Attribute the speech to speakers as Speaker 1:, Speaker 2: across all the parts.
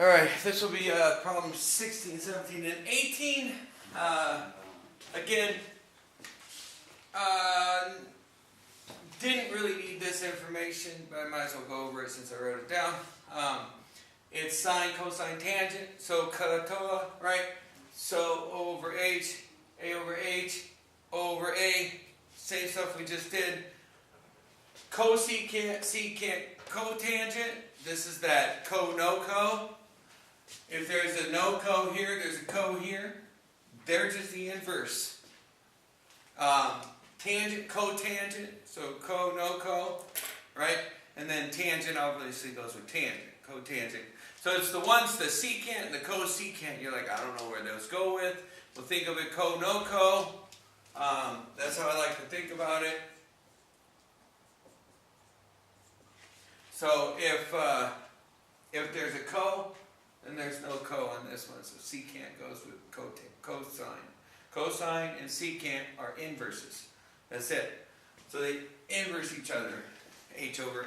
Speaker 1: All right, this will be problem 16, 17, and 18. Again, didn't really need this information, but I might as well go over it since I wrote it down. It's sine, cosine, tangent, so katoa, right? So O over H, A over H, O over A, same stuff we just did. Cosecant, secant, cotangent, this is that co, no co. If there's a no co here, there's a co here. They're just the inverse. Tangent, cotangent, so co, no co, right? And then tangent obviously goes with tangent, cotangent. So it's the ones, the secant and the cosecant, you're like, I don't know where those go with. We'll think of it co, no co. That's how I like to think about it. So if there's a co, then there's no co on this one. So secant goes with cosine. Cosine and secant are inverses. That's it. So they inverse each other. H over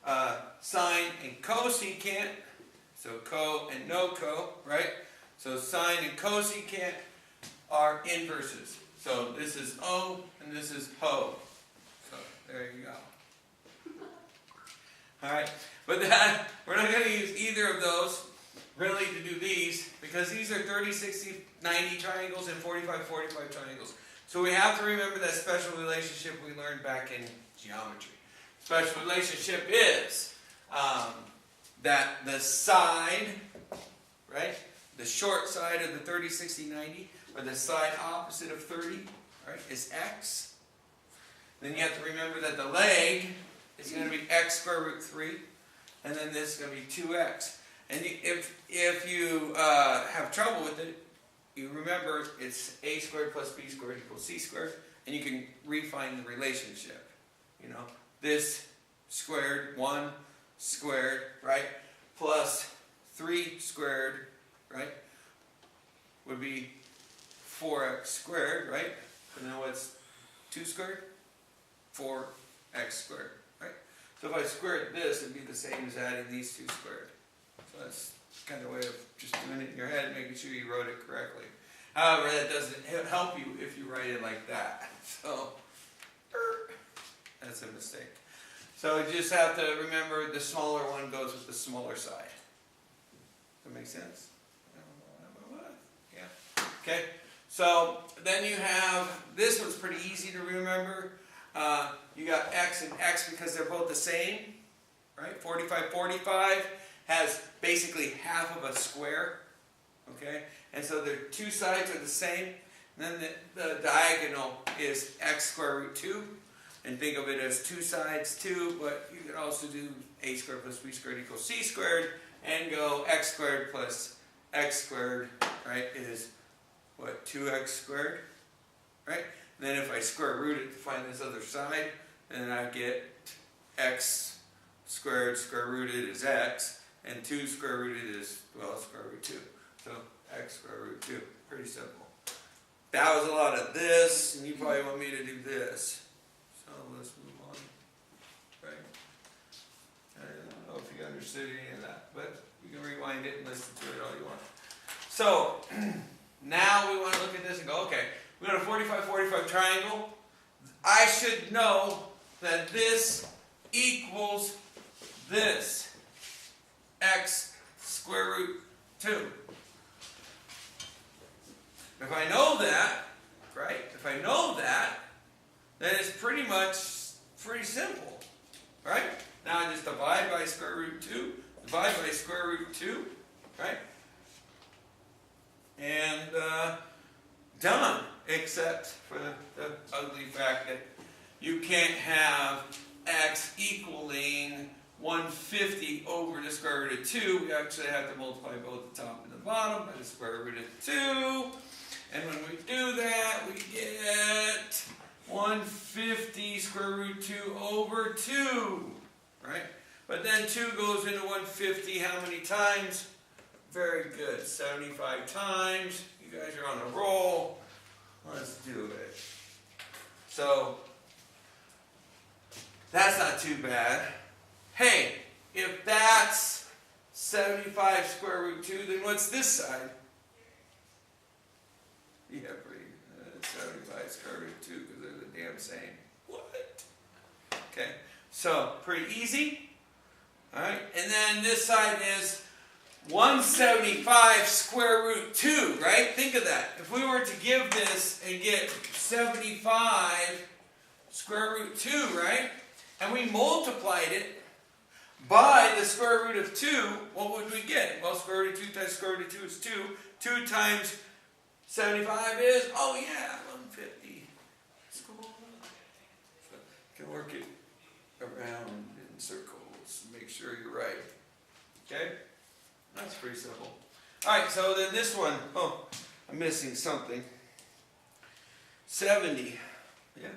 Speaker 1: A. Sine and cosecant. So co and no co, right? So sine and cosecant are inverses. So this is O and this is Ho. So there you go. Alright, but we're not going to use either of those really to do these because these are 30, 60, 90 triangles and 45, 45 triangles. So we have to remember that special relationship we learned back in geometry. Special relationship is that the side, right, the short side of the 30, 60, 90, or the side opposite of 30, right, is x. Then you have to remember that the leg is going to be x square root 3, and then this is going to be 2x. And if you have trouble with it, you remember it's a squared plus b squared equals c squared, and you can refine the relationship. You know, this squared, 1 squared, right, plus 3 squared, right, would be 4x squared, right? And then what's 2 squared? 4x squared. So if I squared this, it'd be the same as adding these two squared. So that's kind of a way of just doing it in your head, making sure you wrote it correctly. However, that doesn't help you if you write it like that. So, that's a mistake. So you just have to remember the smaller one goes with the smaller side. Does that make sense? Yeah. Okay. So then you have, this one's pretty easy to remember. You got x and x because they're both the same, right? 45, 45 has basically half of a square, okay? And so the two sides are the same. And then the diagonal is x square root 2. And think of it as two sides, 2, but you can also do a squared plus b squared equals c squared and go x squared plus x squared, right, is what, 2x squared, right? And then if I square root it to find this other side, then I get x squared square rooted is x, and 2 square rooted is, well, square root 2. So x square root 2. Pretty simple. That was a lot of this, and you probably want me to do this. So let's move on. Right? I don't know if you understood any of that, but you can rewind it and listen to it all you want. So now we want to look at this and go, okay, we got a 45, 45 triangle. I should know that this equals this, x square root 2. If I know that, right, if I know that, then it's pretty simple, right? Now I just divide by square root 2, divide by square root 2, right? And done, except for the ugly fact that you can't have x equaling 150 over the square root of 2. We actually have to multiply both the top and the bottom by the square root of 2. And when we do that, we get 150 square root 2 over 2, right? But then 2 goes into 150 how many times? Very good, 75 times. You guys are on a roll. Let's do it. So, that's not too bad. Hey, if that's 75 square root 2, then what's this side? Yeah, pretty. 75 square root 2 because they're the damn same. What? Okay, so pretty easy. Alright, and then this side is 175 square root 2, right? Think of that. If we were to give this and get 75 square root 2, right? And we multiplied it by the square root of 2, what would we get? Well, square root of 2 times square root of 2 is 2. 2 times 75 is, oh yeah, 150. Let's go on. You can work it around in circles. Make sure you're right. Okay? That's pretty simple. Alright, so then this one, oh, I'm missing something. 70. Yeah?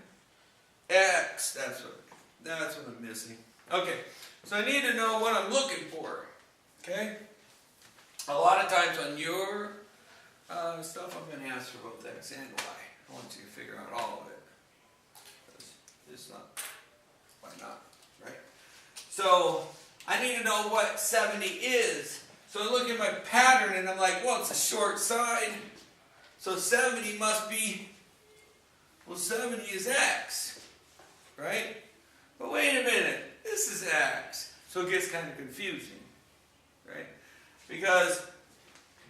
Speaker 1: X, that's what I'm missing. Okay, so I need to know what I'm looking for. Okay? A lot of times on your stuff, I'm going to ask for both X and Y. I want you to figure out all of it. It's not, why not, right? So, I need to know what 70 is. So I look at my pattern and I'm like, well, it's a short side. So 70 must be, well, 70 is X, right? But wait a minute, this is X. So it gets kind of confusing, right? Because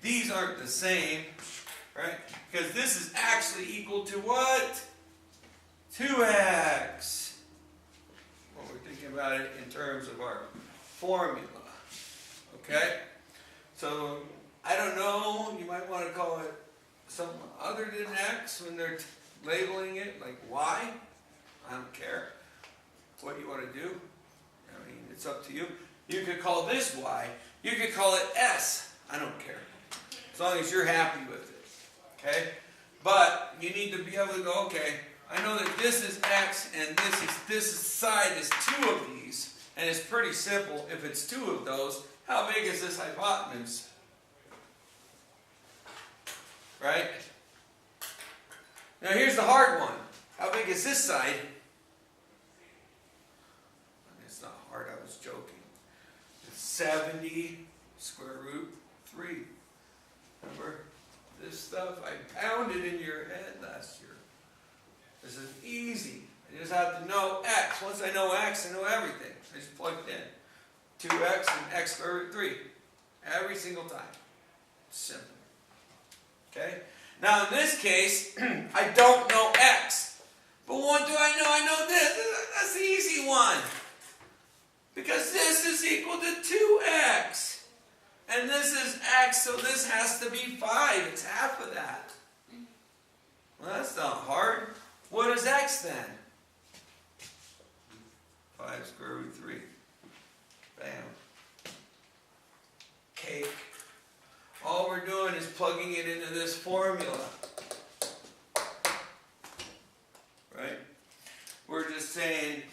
Speaker 1: these aren't the same, right? Because this is actually equal to what? 2X. When we're thinking about it in terms of our formula, okay? So, I don't know, you might want to call it something other than X when they're labeling it, like Y. I don't care what you want to do. I mean, it's up to you. You could call this Y. You could call it S. I don't care. As long as you're happy with it. Okay? But you need to be able to go, okay, I know that this is X and this side is 2 of these. And it's pretty simple. If it's 2 of those, how big is this hypotenuse? Right? Now here's the hard one. How big is this side? It's not hard, I was joking. It's 70 square root 3. Remember this stuff? I pounded in your head last year. This is easy. I just have to know X. Once I know X, I know everything. I just plug it in. 2X and X square root 3. Every single time. Simple. Okay? Now in this case, I don't know X. But what do I know? I know this. That's the easy one. Because this is equal to 2X. And this is X, so this has to be 5. It's half of that. Well, that's not hard. What is X then? 5 square root 3. Bam. Cake. All we're doing is plugging it into this formula. Right? We're just saying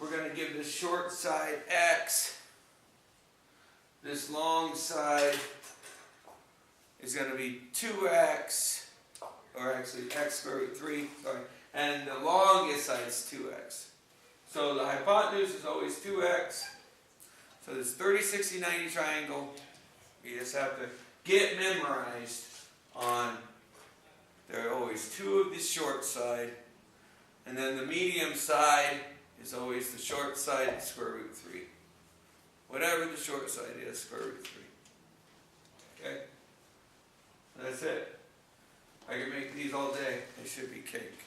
Speaker 1: we're going to give this short side X. This long side is going to be 2X. Or actually X square root 3. Sorry. And the longest side is 2X. So the hypotenuse is always 2X. So this 30, 60, 90 triangle, you just have to get memorized on, there are always 2 of the short side, and then the medium side is always the short side, square root 3. Whatever the short side is, square root 3. Okay? That's it. I can make these all day. They should be cake.